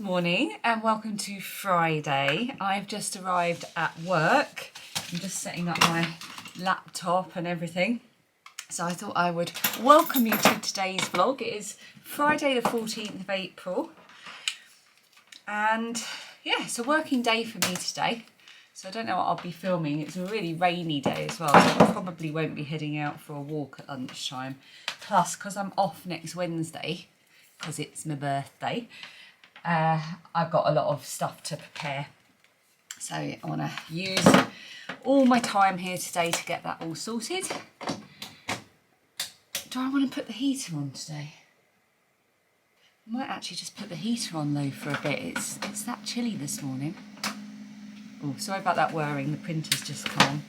morning and welcome to Friday. I've just arrived at work. I'm just setting up my laptop and everything. So I thought I would welcome you to today's vlog. It is Friday the 14th of April. And yeah, it's a working day for me today. So I don't know what I'll be filming. It's a really rainy day as well. So I probably won't be heading out for a walk at lunchtime. Plus, because I'm off next Wednesday, because it's my birthday, I've got a lot of stuff to prepare. So I want to use all my time here today to get that all sorted. Do I want to put the heater on today? I might actually just put the heater on though for a bit. It's that chilly this morning. Oh, sorry about that whirring, the printer's just come on.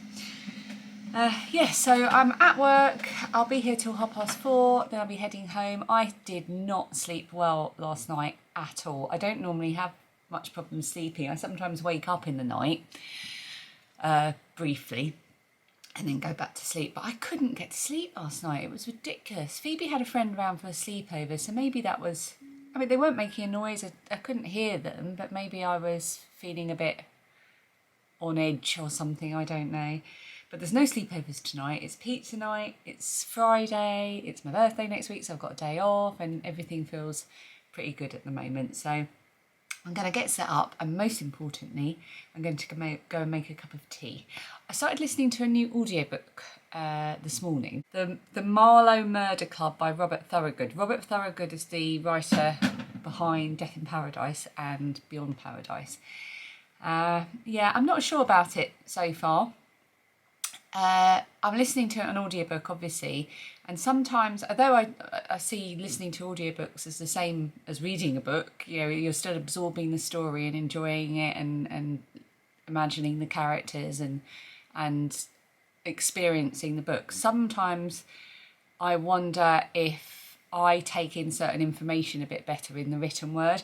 Yeah, so I'm at work. I'll be here till 4:30, then I'll be heading home. I did not sleep well last night at all. I don't normally have much problem sleeping. I sometimes wake up in the night, briefly, and then go back to sleep. But I couldn't get to sleep last night. It was ridiculous. Phoebe had a friend around for a sleepover, so maybe that was... I mean, they weren't making a noise. I couldn't hear them, but maybe I was feeling a bit on edge or something, I don't know. But there's no sleepovers tonight. It's pizza night, it's Friday, it's my birthday next week, so I've got a day off and everything feels pretty good at the moment. So I'm going to get set up and most importantly, I'm going to go and make a cup of tea. I started listening to a new audiobook this morning. The Marlowe Murder Club by Robert Thorogood. Robert Thorogood is the writer behind Death in Paradise and Beyond Paradise. Yeah, I'm not sure about it so far. I'm listening to an audiobook, obviously, and sometimes, although I see listening to audiobooks as the same as reading a book, you know, you're still absorbing the story and enjoying it and imagining the characters and experiencing the book. Sometimes I wonder if I take in certain information a bit better in the written word.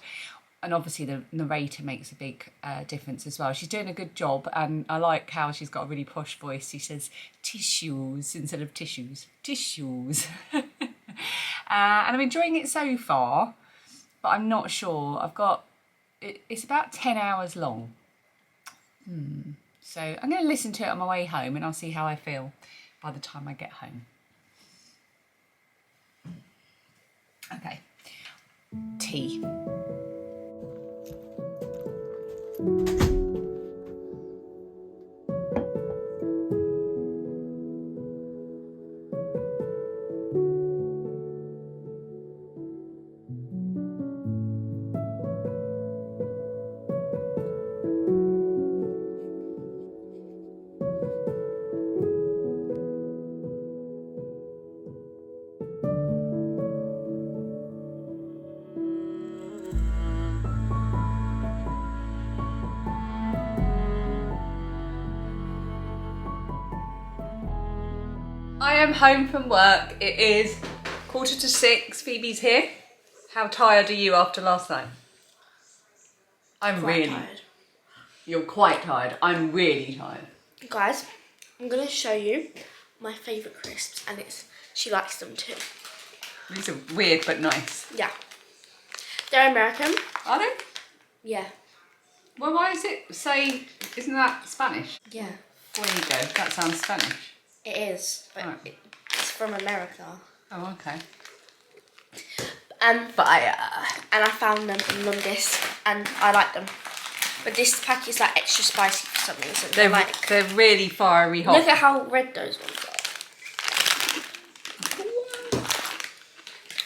And obviously the narrator makes a big difference as well. She's doing a good job, and I like how she's got a really posh voice. She says tissues instead of tissues. Tissues. And I'm enjoying it so far, but I'm not sure. It's about 10 hours long. So I'm going to listen to it on my way home and I'll see how I feel by the time I get home. Okay. Tea. I am home from work. It is 6:15. Phoebe's here. How tired are you after last night? I'm Quite really tired. You're quite tired. I'm really tired. Guys, I'm going to show you my favourite crisps, and she likes them too. These are weird but nice. Yeah. They're American. Are they? Yeah. Well, why is it say, isn't that Spanish? Yeah. There you go. That sounds Spanish. It is, but Right. it's from America. Oh, okay. But I found them in Lundis, and I like them. But this pack is like extra spicy for some reason. They're really fiery hot. Look at how red those ones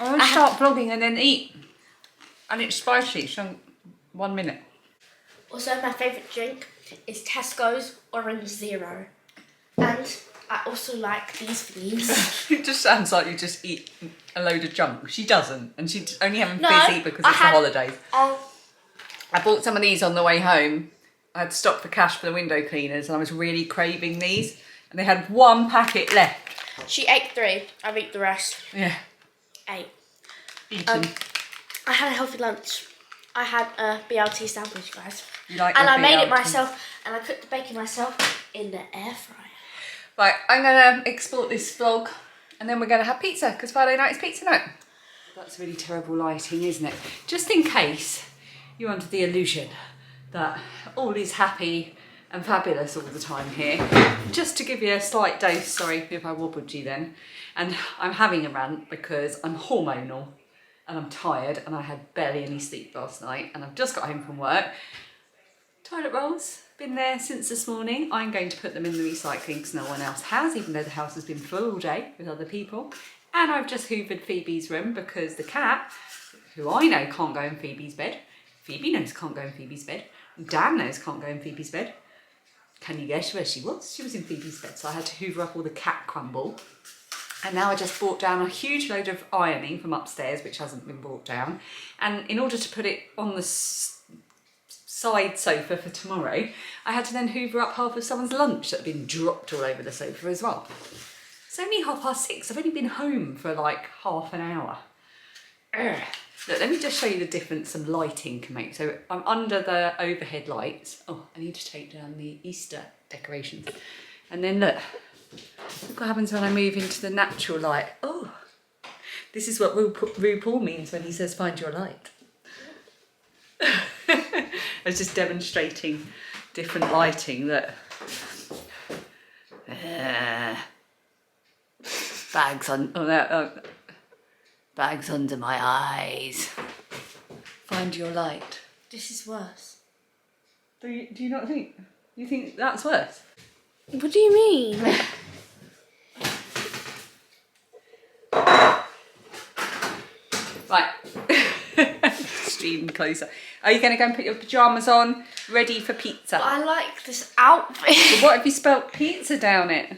are. I want to start vlogging and then eat. And it's spicy, so 1 minute. Also, my favourite drink is Tesco's Orange Zero. And I also like these things. It just sounds like you just eat a load of junk. She doesn't, and she's only having fizzy because it's the holidays. I bought some of these on the way home. I had stopped for cash for the window cleaners, and I was really craving these. And they had 1 packet left. She ate 3. I've eaten the rest. Yeah. 8. Eaten. I had a healthy lunch. I had a BLT sandwich, guys. You like and your I made it BLT? myself, and I cooked the bacon myself in the air fryer. Right, I'm going to export this vlog and then we're going to have pizza because Friday night is pizza night. That's really terrible lighting, isn't it? Just in case you under the illusion that all is happy and fabulous all the time here. Just to give you a slight dose, sorry if I wobbled you then, and I'm having a rant because I'm hormonal and I'm tired and I had barely any sleep last night and I've just got home from work. Toilet rolls, been there since this morning. I'm going to put them in the recycling because no one else has, even though the house has been full all day with other people. And I've just hoovered Phoebe's room because the cat, who I know can't go in Phoebe's bed, Phoebe knows can't go in Phoebe's bed, Dan knows can't go in Phoebe's bed. Can you guess where she was? She was in Phoebe's bed, so I had to hoover up all the cat crumble. And now I just brought down a huge load of ironing from upstairs, which hasn't been brought down. And in order to put it on the side sofa for tomorrow, I had to then hoover up half of someone's lunch that had been dropped all over the sofa as well. It's only 6:30. I've only been home for like half an hour. Ugh. Look, let me just show you the difference some lighting can make. So I'm under the overhead lights. Oh, I need to take down the Easter decorations. And then look what happens when I move into the natural light. Oh, this is what RuPaul means when he says find your light. I was just demonstrating different lighting that... bags on... bags under my eyes. Find your light. This is worse. Do you not think? You think that's worse? What do you mean? Right. Stream closer. Are you going to go and put your pyjamas on, ready for pizza? I like this outfit. But what if you spelt pizza down it?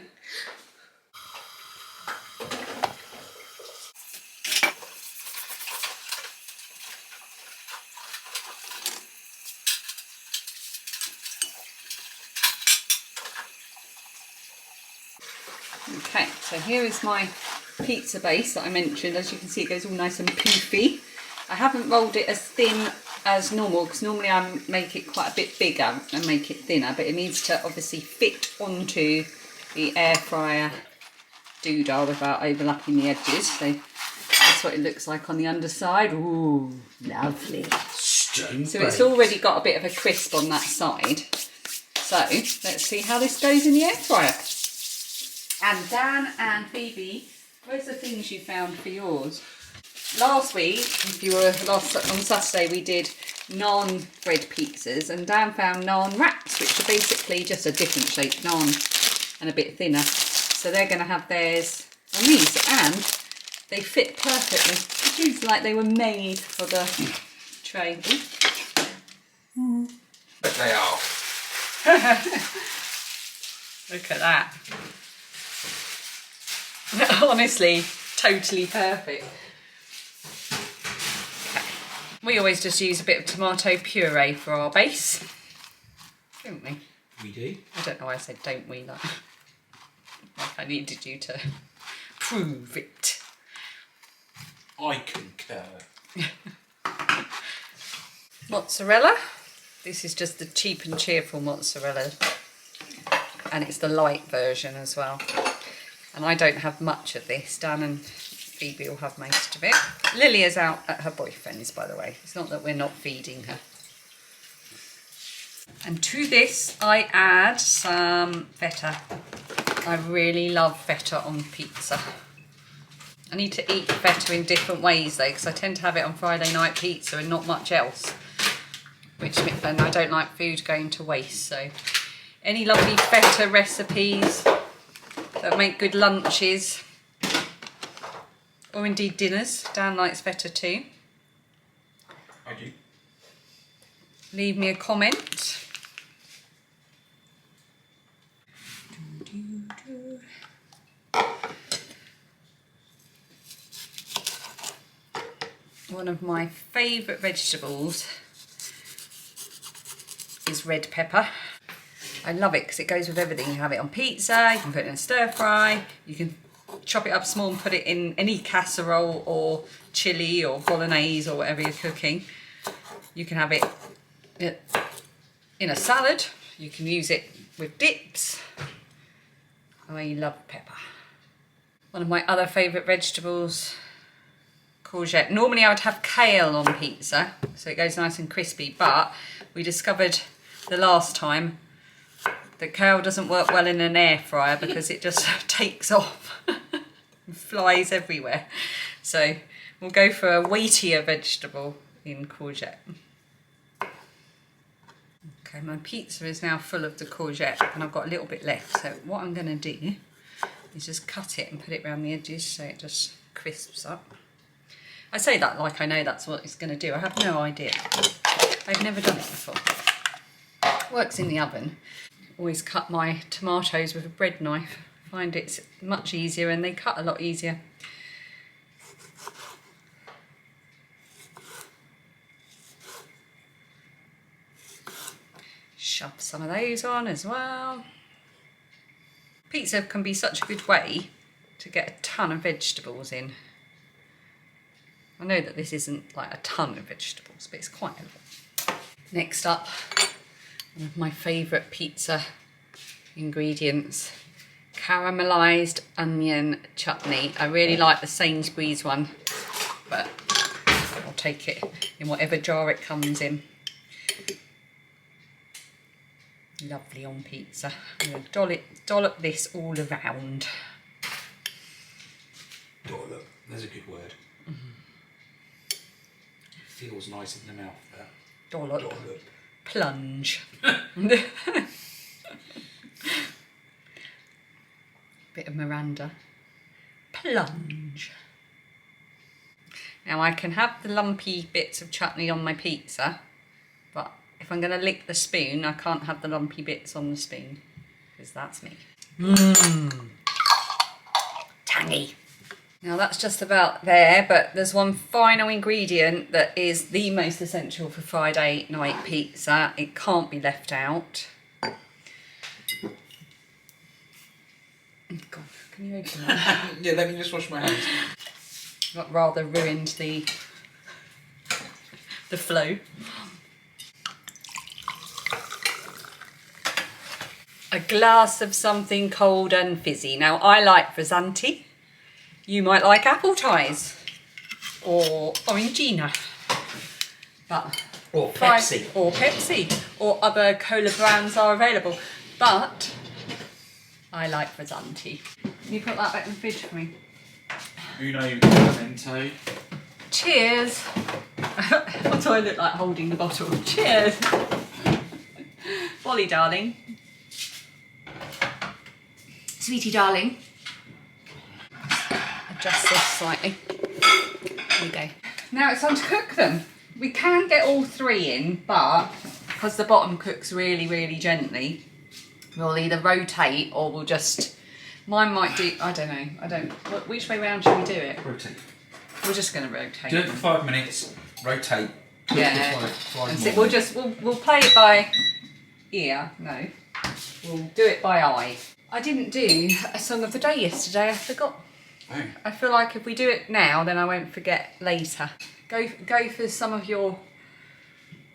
Okay, so here is my pizza base that I mentioned. As you can see, it goes all nice and poofy. I haven't rolled it as thin as normal because normally I make it quite a bit bigger and make it thinner, but it needs to obviously fit onto the air fryer doodah without overlapping the edges. So that's what it looks like on the underside. Ooh, lovely. So it's already got a bit of a crisp on that side. So let's see how this goes in the air fryer. And Dan and Phoebe, where's the things you found for yours? Last week, if you were on Saturday, we did naan bread pizzas, and Dan found naan wraps, which are basically just a different shaped naan and a bit thinner. So they're going to have theirs on these, and they fit perfectly. It seems like they were made for the tray. But they are. Look at that. Honestly, totally perfect. Okay. We always just use a bit of tomato puree for our base, don't we? We do. I don't know why I said don't we, like I needed you to prove it. I concur. Mozzarella. This is just the cheap and cheerful mozzarella, and it's the light version as well. And I don't have much of this. Dan and Phoebe will have most of it. Lily is out at her boyfriend's, by the way. It's not that we're not feeding her. And to this, I add some feta. I really love feta on pizza. I need to eat feta in different ways though, because I tend to have it on Friday night pizza and not much else. And I don't like food going to waste. So any lovely feta recipes that make good lunches, or indeed dinners. Dan likes feta too. I do. Leave me a comment. One of my favourite vegetables is red pepper. I love it because it goes with everything. You have it on pizza, you can put it in a stir fry, you can chop it up small and put it in any casserole or chili or bolognese or whatever you're cooking. You can have it in a salad, you can use it with dips. I love pepper. One of my other favourite vegetables, courgette. Normally I would have kale on pizza, so it goes nice and crispy, but we discovered the last time that kale doesn't work well in an air fryer because it just takes off and flies everywhere. So we'll go for a weightier vegetable in courgette. Okay, my pizza is now full of the courgette and I've got a little bit left. So what I'm going to do is just cut it and put it around the edges so it just crisps up. I say that like I know that's what it's going to do. I have no idea. I've never done it before. Works in the oven. Always cut my tomatoes with a bread knife. Find it's much easier and they cut a lot easier. Shove some of those on as well. Pizza can be such a good way to get a ton of vegetables in. I know that this isn't like a ton of vegetables, but it's quite a lot. Next up, one of my favourite pizza ingredients, caramelised onion chutney. I really like the Sainsbury's one, but I'll take it in whatever jar it comes in. Lovely on pizza. I'm going to dollop this all around. Dollop, there's a good word. Feels nice in the mouth, that. Dollop. Dollop. Plunge. Bit of Miranda. Plunge. Now I can have the lumpy bits of chutney on my pizza, but if I'm going to lick the spoon, I can't have the lumpy bits on the spoon, because that's me. Mmm. Tangy. Now that's just about there, but there's one final ingredient that is the most essential for Friday night pizza. It can't be left out. God, can you open that? Yeah, let me just wash my hands. That rather ruined the flow. A glass of something cold and fizzy. Now I like frizzanti. You might like apple ties or orangina, but Or Pepsi. or other cola brands are available. But I like frizzanti. Can you put that back in the fridge for me? Uno momento. Cheers. What do I look like holding the bottle? Cheers. Bolly darling. Sweetie darling. Adjust this slightly. There we go. Now it's time to cook them. We can get all three in, but because the bottom cooks really, really gently, we'll either rotate or we'll just... Mine might do... I don't know. Which way round should we do it? Rotate. We're just going to rotate. Do it for 5 minutes, rotate. Yeah. Five And so more. we'll play it by ear. No. We'll do it by eye. I didn't do a song of the day yesterday. I forgot. Oh. I feel like if we do it now, then I won't forget later. Go for some of your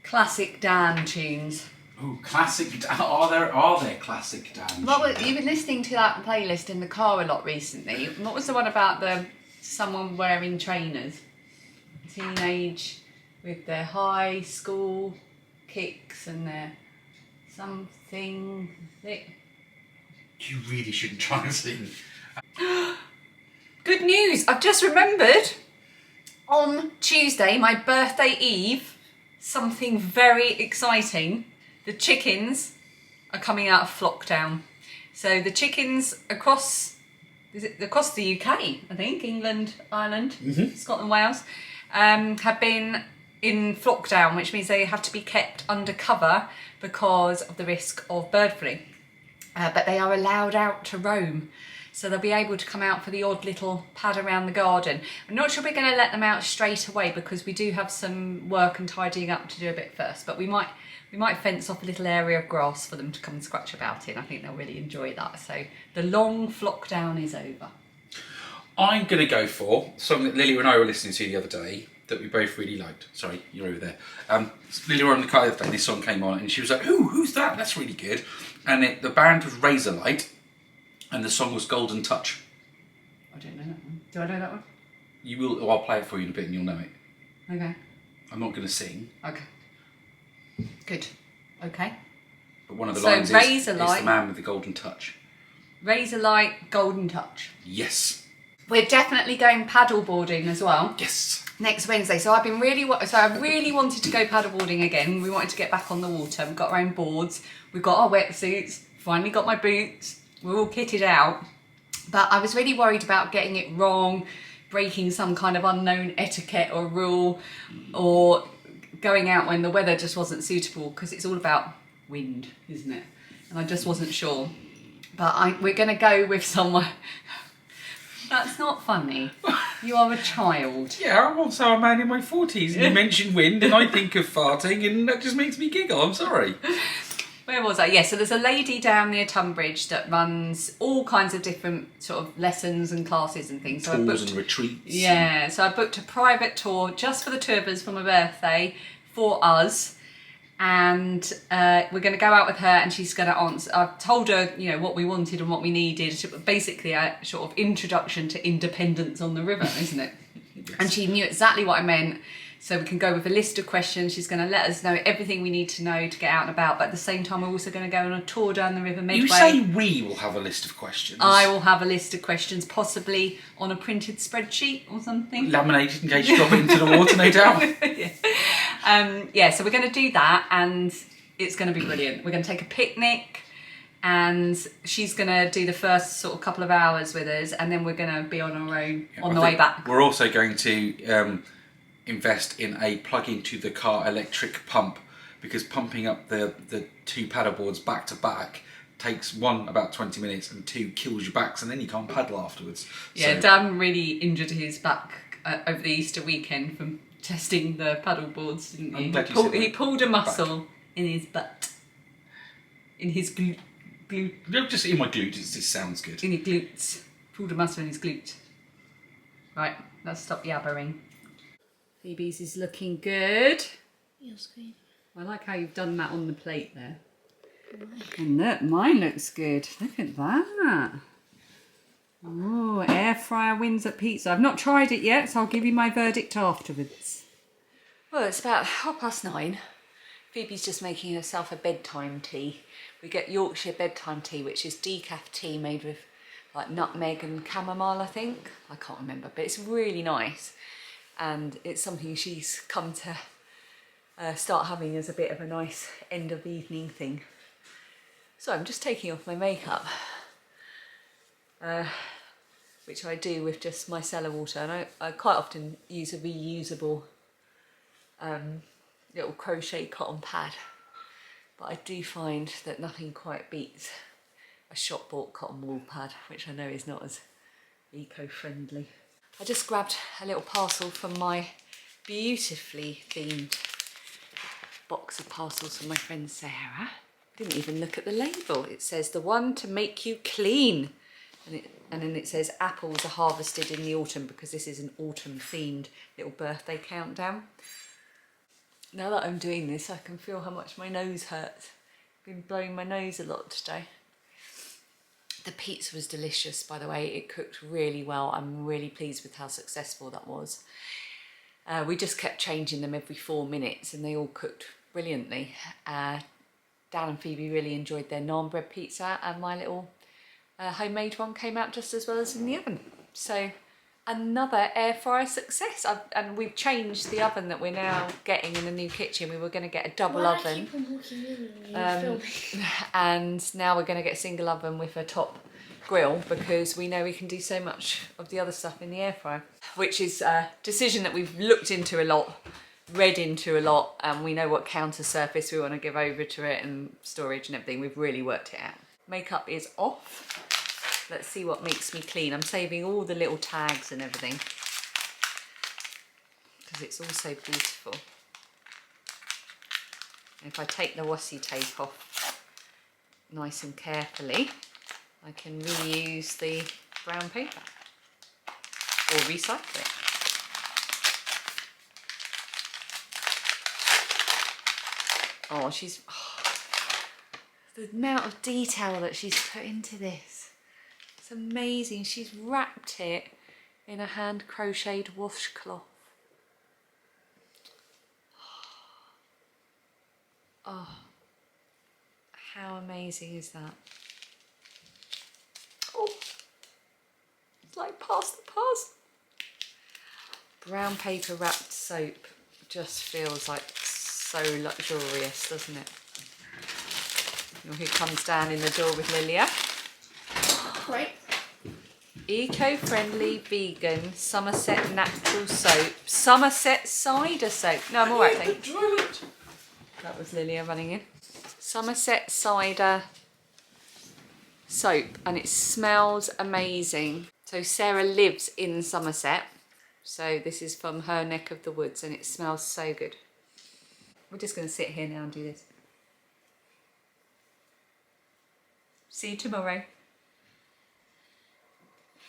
classic Dan tunes. Oh, classic. Are there classic Dan? Robert, you've been listening to that playlist in the car a lot recently. What was the one about someone wearing trainers? Teenage with their high school kicks and their something. You really shouldn't try and sing. Good news! I've just remembered. On Tuesday, my birthday eve, something very exciting. The chickens are coming out of Flockdown. So the chickens across the UK, I think, England, Ireland, Scotland, Wales, have been in Flockdown, which means they have to be kept under cover because of the risk of bird flu. But they are allowed out to roam. So they'll be able to come out for the odd little pad around the garden. I'm not sure we're going to let them out straight away because we do have some work and tidying up to do a bit first. But we might fence off a little area of grass for them to come and scratch about in. I think they'll really enjoy that. So the long flock down is over. I'm going to go for something that Lily and I were listening to the other day that we both really liked. Sorry, you're over there. Lily were on the car the other day and this song came on and she was like, "Ooh, who's that? That's really good." And the band was Razorlight and the song was Golden Touch. I don't know that one. Do I know that one? You will. I'll play it for you in a bit, and you'll know it. Okay. I'm not going to sing. Okay. Good. Okay. But one of the So lines is, "It's the Razorlight. man with the golden touch." Razorlight, Golden Touch. Yes. We're definitely going paddleboarding as well. Yes. Next Wednesday. So I really wanted to go paddleboarding again. We wanted to get back on the water. We've got our own boards. We've got our wetsuits. Finally got my boots. We're all kitted out. But I was really worried about getting it wrong, breaking some kind of unknown etiquette or rule, or going out when the weather just wasn't suitable, because it's all about wind, isn't it? And I just wasn't sure. But we're going to go with someone. That's not funny. You are a child. Yeah, I'm also a man in my 40s, and you mention wind, and I think of farting, and that just makes me giggle. I'm sorry. Where was I? Yeah, so there's a lady down near Tunbridge that runs all kinds of different sort of lessons and classes and things. So Tours and retreats. Yeah, so I booked a private tour just for the two of us for my birthday, for us. And we're going to go out with her, and she's going to answer. I've told her, you know, what we wanted and what we needed. Basically, a sort of introduction to independence on the river, isn't it? Yes. And she knew exactly what I meant. So we can go with a list of questions. She's going to let us know everything we need to know to get out and about. But at the same time, we're also going to go on a tour down the river Medway. You say we will have a list of questions. I will have a list of questions, possibly on a printed spreadsheet or something. Laminated in case you drop it into the water, no doubt. Yeah, so we're going to do that, and it's going to be brilliant. We're going to take a picnic, and she's going to do the first sort of couple of hours with us, and then we're going to be on our own on the way back. We're also going to invest in a plug into the car electric pump, because pumping up the two paddleboards back to back takes, one, about 20 minutes, and two, kills your backs, and then you can't paddle afterwards. Yeah, so Dan really injured his back over the Easter weekend from testing the paddle boards, didn't he? He pulled a muscle in his butt. In his glute. No, just in my glute, it just sounds good. In his glutes. Pulled a muscle in his glute. Right, let's stop yabbering. Phoebe's is looking good. Yours good. I like how you've done that on the plate there. And look, mine looks good. Look at that. Oh, air fryer wins at pizza. I've not tried it yet, so I'll give you my verdict afterwards. Well, it's about 9:30. Phoebe's just making herself a bedtime tea. We get Yorkshire bedtime tea, which is decaf tea made with like nutmeg and chamomile, I think. I can't remember, but it's really nice. And it's something she's come to start having as a bit of a nice end of evening thing. So I'm just taking off my makeup. Which I do with just micellar water, and I quite often use a reusable little crochet cotton pad, but I do find that nothing quite beats a shop-bought cotton wool pad, which I know is not as eco-friendly. I just grabbed a little parcel from my beautifully themed box of parcels from my friend Sarah. Didn't even look at the label. It says the one to make you clean. And then it says apples are harvested in the autumn, because this is an autumn themed little birthday countdown. Now that I'm doing this, I can feel how much my nose hurts. I've been blowing my nose a lot today. The pizza was delicious, by the way. It cooked really well. I'm really pleased with how successful that was. We just kept changing them every 4 minutes, and they all cooked brilliantly. Dan and Phoebe really enjoyed their naan bread pizza, and my little homemade one came out just as well as in the oven. So another air fryer success. And we've changed the oven that we're now getting in the new kitchen. We were going to get a double oven. I keep on walking in and you're filming. And now we're going to get a single oven with a top grill, because we know we can do so much of the other stuff in the air fryer, which is a decision that we've looked into a lot, read into a lot, and we know what counter surface we want to give over to it and storage and everything. We've really worked it out. Makeup is off. Let's see what makes me clean. I'm saving all the little tags and everything, because it's all so beautiful. And if I take the washi tape off nice and carefully, I can reuse the brown paper or recycle it. Oh, the amount of detail that she's put into this. It's amazing. She's wrapped it in a hand crocheted washcloth. Oh, how amazing is that? Oh, it's like past the puzzle. Brown paper wrapped soap just feels like so luxurious, doesn't it? Oh, who comes down in the door with Lilia? Great. Eco-friendly vegan Somerset natural soap. Somerset cider soap. No, I'm alright, thank you. That was Lilia running in. Somerset cider soap, and it smells amazing. So Sarah lives in Somerset, so this is from her neck of the woods, and it smells so good. We're just going to sit here now and do this. See you tomorrow.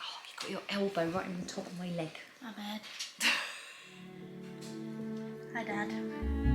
Oh, you got your elbow right in the top of my leg. My bad. Hi, Dad.